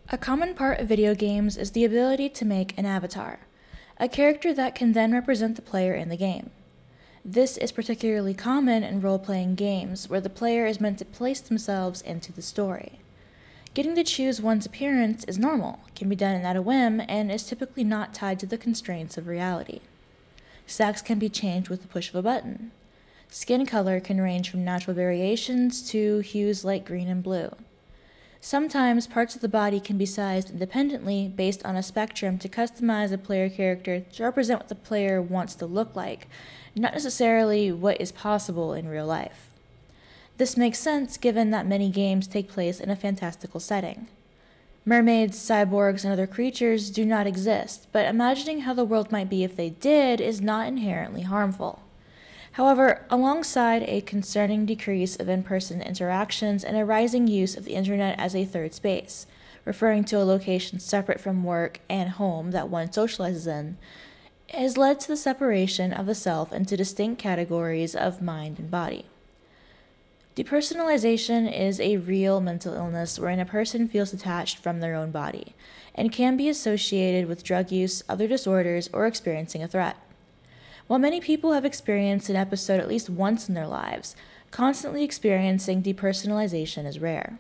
A common part of video games is the ability to make an avatar, a character that can then represent the player in the game. This is particularly common in role-playing games where the player is meant to place themselves into the story. Getting to choose one's appearance is normal, can be done at a whim, and is typically not tied to the constraints of reality. Sex can be changed with the push of a button. Skin color can range from natural variations to hues like green and blue. Sometimes parts of the body can be sized independently based on a spectrum to customize a player character to represent what the player wants to look like, not necessarily what is possible in real life. This makes sense given that many games take place in a fantastical setting. Mermaids, cyborgs, and other creatures do not exist, but imagining how the world might be if they did is not inherently harmful. However, alongside a concerning decrease of in-person interactions and a rising use of the internet as a third space, referring to a location separate from work and home that one socializes in, has led to the separation of the self into distinct categories of mind and body. Depersonalization is a real mental illness wherein a person feels detached from their own body, and can be associated with drug use, other disorders, or experiencing a threat. While many people have experienced an episode at least once in their lives, constantly experiencing depersonalization is rare.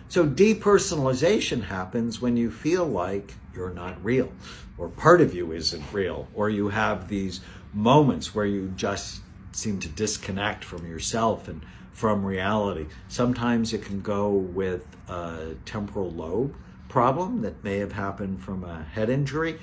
So depersonalization happens when you feel like you're not real, or part of you isn't real, or you have these moments where you just seem to disconnect from yourself and from reality. Sometimes it can go with a temporal lobe problem that may have happened from a head injury.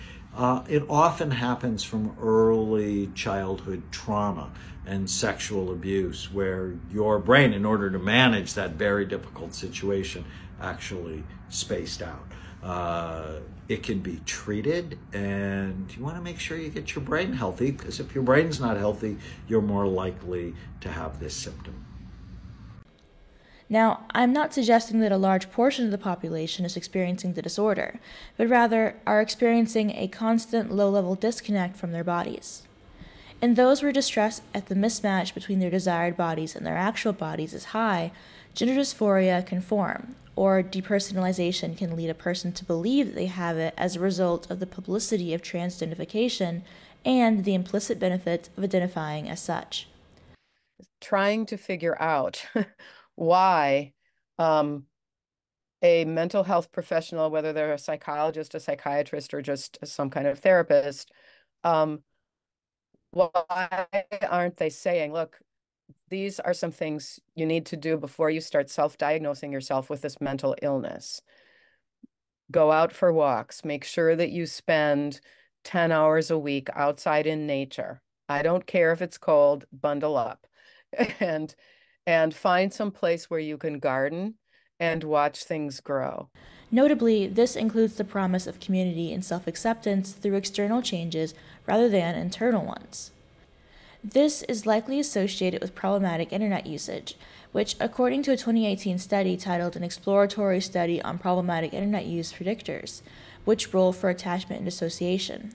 It often happens from early childhood trauma and sexual abuse, where your brain, in order to manage that very difficult situation, actually spaced out. It can be treated, and you want to make sure you get your brain healthy, because if your brain's not healthy, you're more likely to have this symptom. Now, I'm not suggesting that a large portion of the population is experiencing the disorder, but rather are experiencing a constant low-level disconnect from their bodies. In those where distress at the mismatch between their desired bodies and their actual bodies is high, gender dysphoria can form, or depersonalization can lead a person to believe that they have it as a result of the publicity of transidentification and the implicit benefits of identifying as such. Trying to figure out why a mental health professional, whether they're a psychologist, a psychiatrist, or just some kind of therapist, why aren't they saying, look, these are some things you need to do before you start self-diagnosing yourself with this mental illness. Go out for walks. Make sure that you spend 10 hours a week outside in nature. I don't care if it's cold, bundle up. And find some place where you can garden and watch things grow. Notably, this includes the promise of community and self-acceptance through external changes rather than internal ones. This is likely associated with problematic internet usage, which, according to a 2018 study titled An Exploratory Study on Problematic Internet Use Predictors, which role for attachment and dissociation,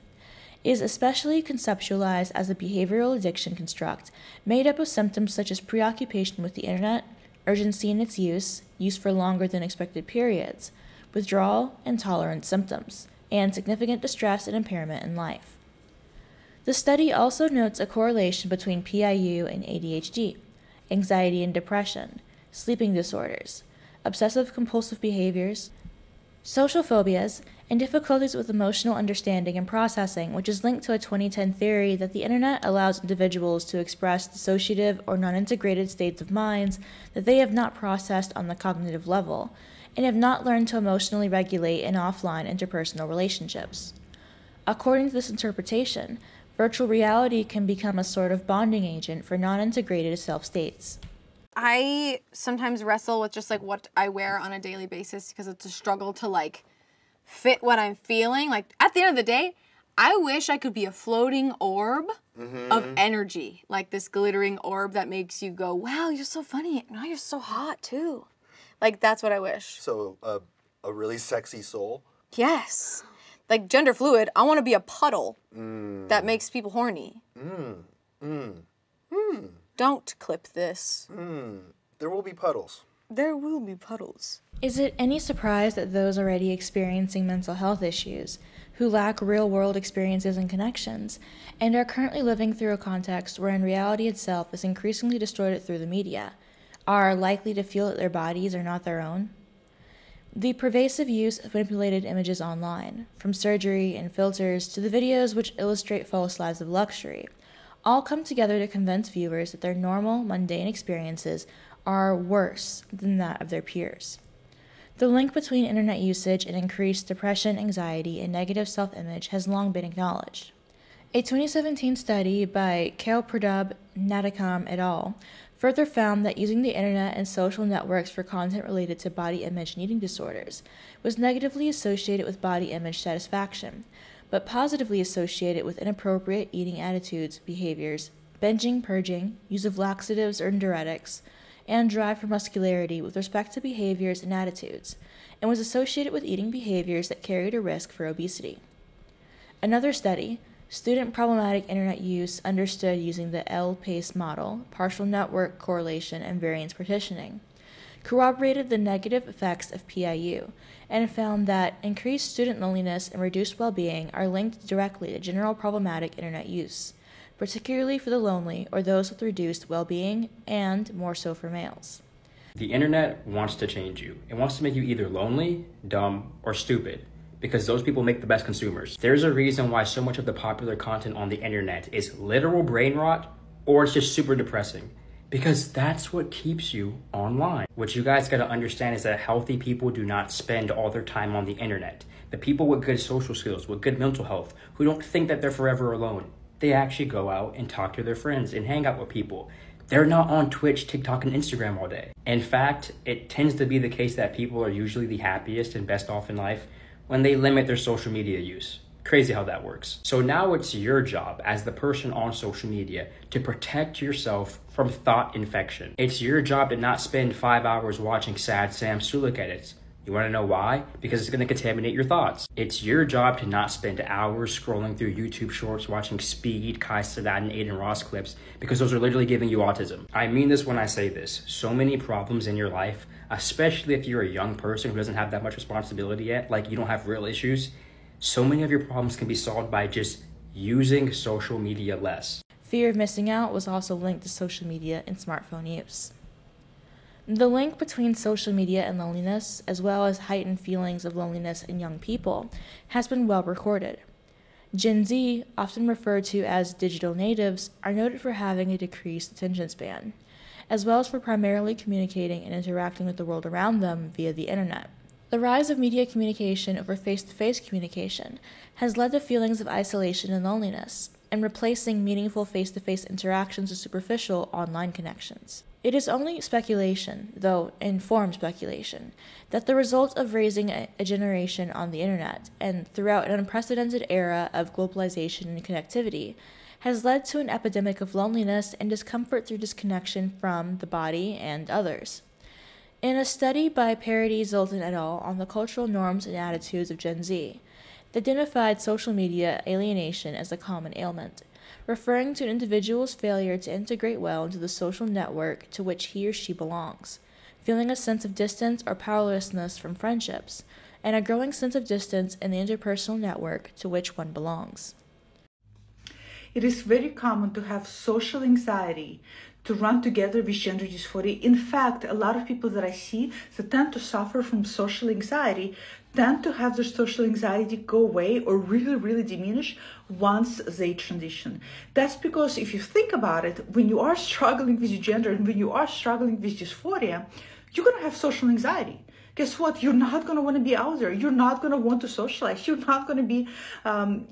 is especially conceptualized as a behavioral addiction construct made up of symptoms such as preoccupation with the internet, urgency in its use for longer than expected periods, withdrawal and tolerance symptoms, and significant distress and impairment in life. The study also notes a correlation between PIU and ADHD, anxiety and depression, sleeping disorders, obsessive-compulsive behaviors, social phobias, and difficulties with emotional understanding and processing, which is linked to a 2010 theory that the internet allows individuals to express dissociative or non-integrated states of minds that they have not processed on the cognitive level, and have not learned to emotionally regulate in offline interpersonal relationships. According to this interpretation, virtual reality can become a sort of bonding agent for non-integrated self-states. I sometimes wrestle with just like what I wear on a daily basis because it's a struggle to like fit what I'm feeling. Like at the end of the day, I wish I could be a floating orb of energy, like this glittering orb that makes you go, wow, you're so funny. Now you're so hot too. Like that's what I wish. So a really sexy soul? Yes. Like gender fluid, I want to be a puddle that makes people horny. Don't clip this. There will be puddles. there will be puddles. Is it any surprise that those already experiencing mental health issues, who lack real-world experiences and connections, and are currently living through a context wherein reality itself is increasingly distorted through the media, are likely to feel that their bodies are not their own? The pervasive use of manipulated images online, from surgery and filters to the videos which illustrate false lives of luxury, all come together to convince viewers that their normal, mundane experiences are worse than that of their peers. The link between internet usage and increased depression, anxiety, and negative self-image has long been acknowledged. A 2017 study by Kaewpradub, Natthakarn et al. Further found that using the internet and social networks for content related to body image and eating disorders was negatively associated with body image satisfaction, but positively associated with inappropriate eating attitudes, behaviors, binging, purging, use of laxatives or diuretics, and drive for muscularity with respect to behaviors and attitudes, and was associated with eating behaviors that carried a risk for obesity. Another study, Student Problematic Internet Use Understood Using the L-PACE Model, Partial Network Correlation, and Variance Partitioning, corroborated the negative effects of PIU, and found that increased student loneliness and reduced well-being are linked directly to general problematic internet use, particularly for the lonely or those with reduced well-being, and more so for males. The internet wants to change you. It wants to make you either lonely, dumb, or stupid, because those people make the best consumers. There's a reason why so much of the popular content on the internet is literal brain rot, or it's just super depressing, because that's what keeps you online. What you guys gotta understand is that healthy people do not spend all their time on the internet. The people with good social skills, with good mental health, who don't think that they're forever alone, they actually go out and talk to their friends and hang out with people. They're not on Twitch, TikTok, and Instagram all day. In fact, it tends to be the case that people are usually the happiest and best off in life when they limit their social media use. Crazy how that works. So now it's your job as the person on social media to protect yourself from thought infection. It's your job to not spend 5 hours watching sad Sam Sulek edits. You want to know why? Because it's going to contaminate your thoughts. It's your job to not spend hours scrolling through YouTube shorts watching Speed, Kai Cenat, and Aiden Ross clips, because those are literally giving you autism. I mean this when I say this. So many problems in your life, especially if you're a young person who doesn't have that much responsibility yet, like you don't have real issues, so many of your problems can be solved by just using social media less. Fear of missing out was also linked to social media and smartphone use. The link between social media and loneliness, as well as heightened feelings of loneliness in young people, has been well recorded. Gen Z, often referred to as digital natives, are noted for having a decreased attention span, as well as for primarily communicating and interacting with the world around them via the internet. The rise of media communication over face-to-face communication has led to feelings of isolation and loneliness, and replacing meaningful face-to-face interactions with superficial online connections. It is only speculation, though informed speculation, that the result of raising a generation on the internet and throughout an unprecedented era of globalization and connectivity has led to an epidemic of loneliness and discomfort through disconnection from the body and others. In a study by Parody Zoltan et al. On the cultural norms and attitudes of Gen Z, they identified social media alienation as a common ailment, referring to an individual's failure to integrate well into the social network to which he or she belongs, feeling a sense of distance or powerlessness from friendships, and a growing sense of distance in the interpersonal network to which one belongs. It is very common to have social anxiety, to run together with gender dysphoria. In fact, a lot of people that I see that tend to suffer from social anxiety tend to have their social anxiety go away or really diminish once they transition. That's because if you think about it, when you are struggling with your gender and when you are struggling with dysphoria, you're going to have social anxiety. Guess what? You're not going to want to be out there. You're not going to want to socialize. You're not going to be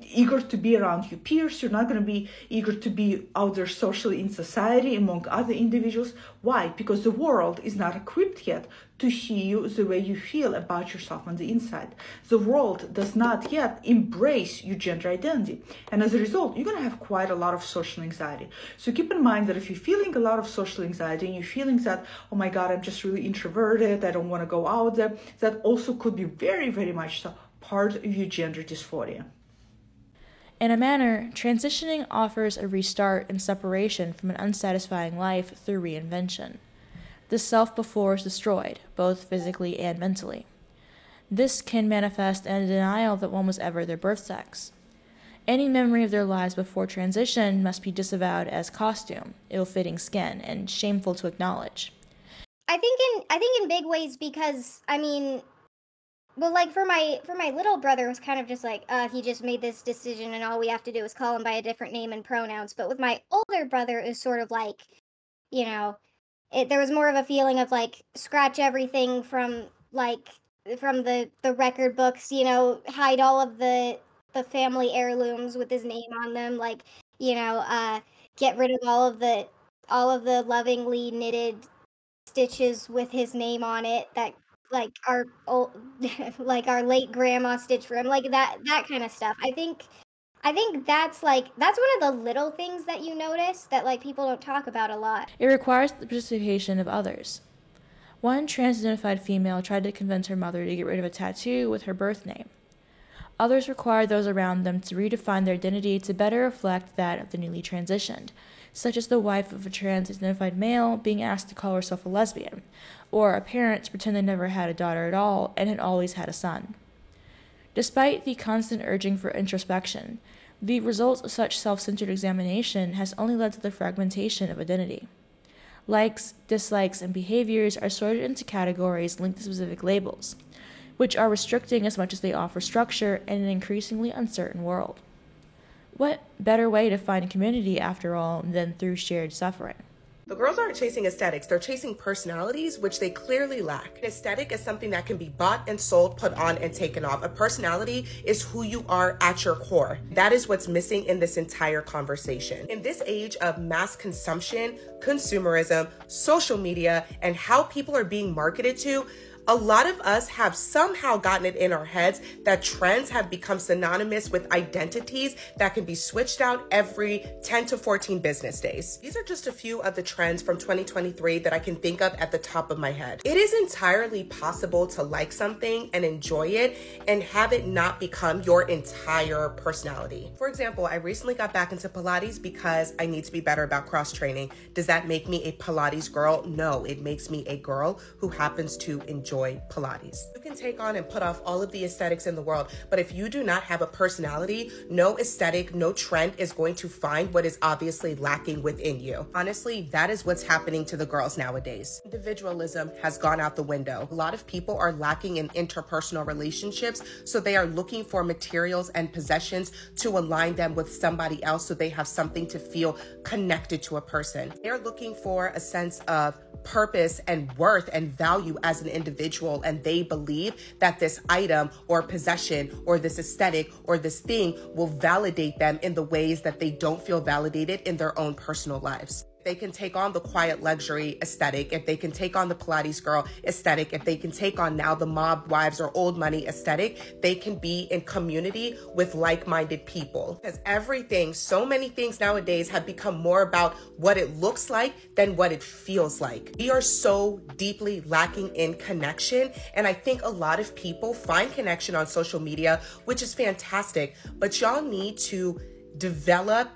eager to be around your peers. You're not going to be eager to be out there socially in society among other individuals. Why? Because the world is not equipped yet to see you the way you feel about yourself on the inside. The world does not yet embrace your gender identity. And as a result, you're going to have quite a lot of social anxiety. So keep in mind that if you're feeling a lot of social anxiety and you're feeling that, oh my God, I'm just really introverted, I don't want to go out there, that also could be very much so part of your gender dysphoria. In a manner, transitioning offers a restart and separation from an unsatisfying life through reinvention. the self before is destroyed, both physically and mentally. This can manifest in a denial that one was ever their birth sex. Any memory of their lives before transition must be disavowed as costume, ill-fitting skin, and shameful to acknowledge. I think in big ways, because well, like for my little brother, it was kind of just like he just made this decision and all we have to do is call him by a different name and pronouns. But with my older brother, it was sort of like, there was more of a feeling of like scratch everything from the record books, hide all of the family heirlooms with his name on them, get rid of all of the lovingly knitted stitches with his name on it that our old, our late grandma stitched for him, that kind of stuff. I think that's one of the little things that you notice that people don't talk about a lot. It requires the participation of others. One trans-identified female tried to convince her mother to get rid of a tattoo with her birth name. Others required those around them to redefine their identity to better reflect that of the newly transitioned, such as the wife of a trans-identified male being asked to call herself a lesbian, or a parent to pretend they never had a daughter at all and had always had a son. Despite the constant urging for introspection, the results of such self-centered examination has only led to the fragmentation of identity. Likes, dislikes, and behaviors are sorted into categories linked to specific labels, which are restricting as much as they offer structure in an increasingly uncertain world. What better way to find community, after all, than through shared suffering? The girls aren't chasing aesthetics, they're chasing personalities, which they clearly lack. An aesthetic is something that can be bought and sold, put on and taken off. A personality is who you are at your core. That is what's missing in this entire conversation. In this age of mass consumption, consumerism, social media, and how people are being marketed to, a lot of us have somehow gotten it in our heads that trends have become synonymous with identities that can be switched out every 10 to 14 business days. These are just a few of the trends from 2023 that I can think of at the top of my head. It is entirely possible to like something and enjoy it and have it not become your entire personality. For example, I recently got back into Pilates because I need to be better about cross training. Does that make me a Pilates girl? No, it makes me a girl who happens to enjoy Pilates. You can take on and put off all of the aesthetics in the world, but if you do not have a personality, no aesthetic, no trend is going to find what is obviously lacking within you. Honestly, that is what's happening to the girls nowadays. Individualism has gone out the window. A lot of people are lacking in interpersonal relationships, so they are looking for materials and possessions to align them with somebody else so they have something to feel connected to a person. They're looking for a sense of purpose and worth and value as an individual, and they believe that this item or possession or this aesthetic or this thing will validate them in the ways that they don't feel validated in their own personal lives. They can take on the quiet luxury aesthetic, if they can take on the Pilates girl aesthetic, if they can take on now the mob wives or old money aesthetic, they can be in community with like-minded people. Because so many things nowadays have become more about what it looks like than what it feels like. We are so deeply lacking in connection, and I think a lot of people find connection on social media, which is fantastic, but y'all need to develop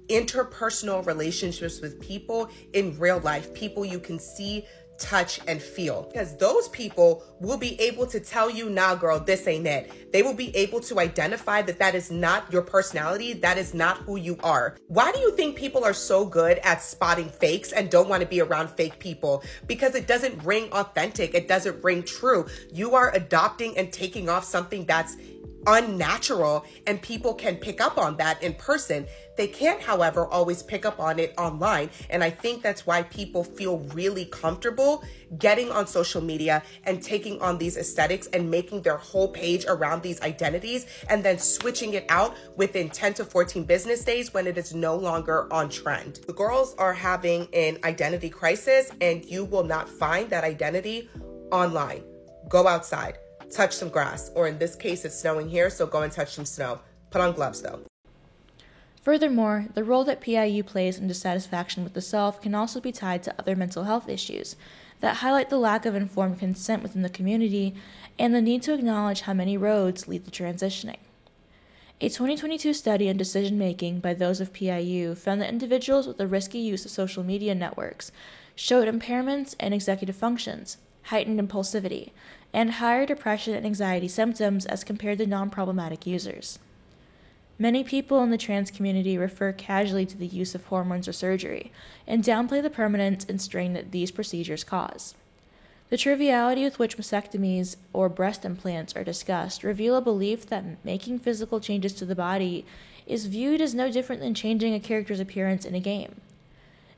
interpersonal relationships with people in real life, people you can see, touch, and feel. Because those people will be able to tell you, nah, girl, this ain't it. They will be able to identify that that is not your personality, that is not who you are. Why do you think people are so good at spotting fakes and don't want to be around fake people? Because it doesn't ring authentic, it doesn't ring true. You are adopting and taking off something that's unnatural, and people can pick up on that in person. They can't, however, always pick up on it online. And I think that's why people feel really comfortable getting on social media and taking on these aesthetics and making their whole page around these identities and then switching it out within 10 to 14 business days when it is no longer on trend. The girls are having an identity crisis, and you will not find that identity online. Go outside. Touch some grass, or in this case, it's snowing here, so go and touch some snow. Put on gloves though. Furthermore, the role that PIU plays in dissatisfaction with the self can also be tied to other mental health issues that highlight the lack of informed consent within the community and the need to acknowledge how many roads lead to transitioning. A 2022 study on decision-making by those of PIU found that individuals with a risky use of social media networks showed impairments in executive functions, heightened impulsivity, and higher depression and anxiety symptoms as compared to non-problematic users. Many people in the trans community refer casually to the use of hormones or surgery and downplay the permanence and strain that these procedures cause. The triviality with which mastectomies or breast implants are discussed reveal a belief that making physical changes to the body is viewed as no different than changing a character's appearance in a game.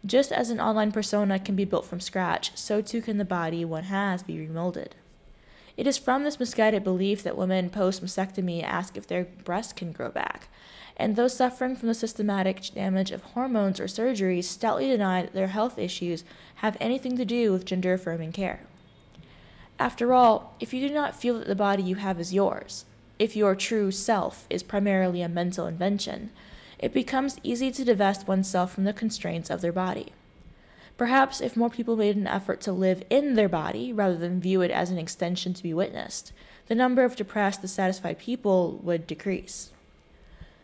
Just as an online persona can be built from scratch, so too can the body one has be remolded. It is from this misguided belief that women post-mastectomy ask if their breasts can grow back, and those suffering from the systematic damage of hormones or surgeries stoutly deny that their health issues have anything to do with gender-affirming care. After all, if you do not feel that the body you have is yours, if your true self is primarily a mental invention, it becomes easy to divest oneself from the constraints of their body. Perhaps if more people made an effort to live in their body rather than view it as an extension to be witnessed, the number of depressed, dissatisfied people would decrease.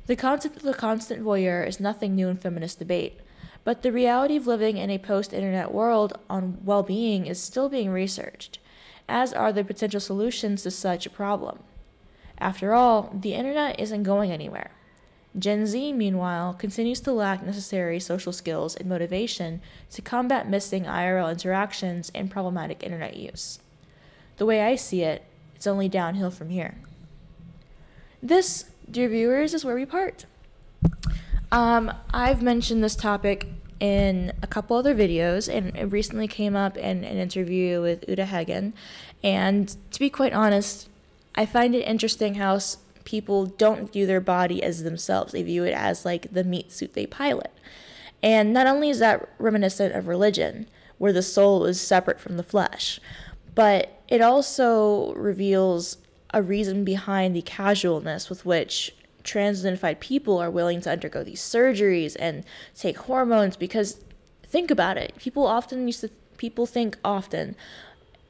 The concept of the constant voyeur is nothing new in feminist debate, but the reality of living in a post-internet world on well-being is still being researched, as are the potential solutions to such a problem. After all, the internet isn't going anywhere. Gen Z, meanwhile, continues to lack necessary social skills and motivation to combat missing IRL interactions and problematic internet use. The way I see it, it's only downhill from here. This, dear viewers, is where we part. I've mentioned this topic in a couple other videos, and it recently came up in an interview with Oonagh, and to be quite honest, I find it interesting how people don't view their body as themselves. They view it as like the meat suit they pilot. And not only is that reminiscent of religion, where the soul is separate from the flesh, but it also reveals a reason behind the casualness with which trans-identified people are willing to undergo these surgeries and take hormones, because think about it. People think often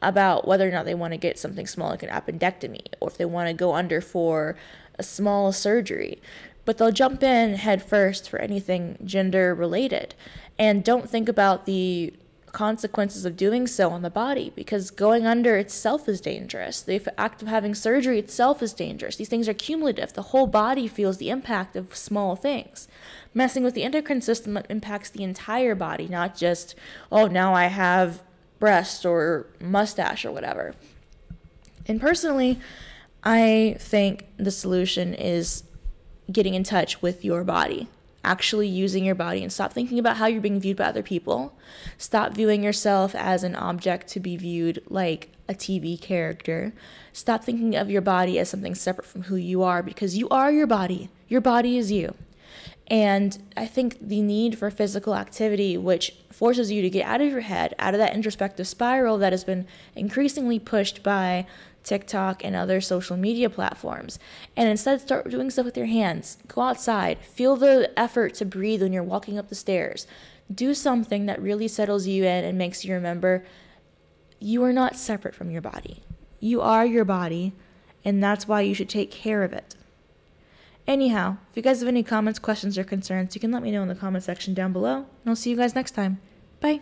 about whether or not they want to get something small like an appendectomy, or if they want to go under for a small surgery. But they'll jump in head first for anything gender related and don't think about the consequences of doing so on the body, because going under itself is dangerous. The act of having surgery itself is dangerous. These things are cumulative. The whole body feels the impact of small things. Messing with the endocrine system impacts the entire body, not just, oh, now I have breast or mustache or whatever. And personally, I think the solution is getting in touch with your body, actually using your body, and stop thinking about how you're being viewed by other people. Stop viewing yourself as an object to be viewed like a TV character. Stop thinking of your body as something separate from who you are, because you are your body. Your body is you. And I think the need for physical activity, which forces you to get out of your head, out of that introspective spiral that has been increasingly pushed by TikTok and other social media platforms, and instead start doing stuff with your hands. Go outside. Feel the effort to breathe when you're walking up the stairs. Do something that really settles you in and makes you remember you are not separate from your body. You are your body, and that's why you should take care of it. Anyhow, if you guys have any comments, questions, or concerns, you can let me know in the comment section down below, and I'll see you guys next time. Bye.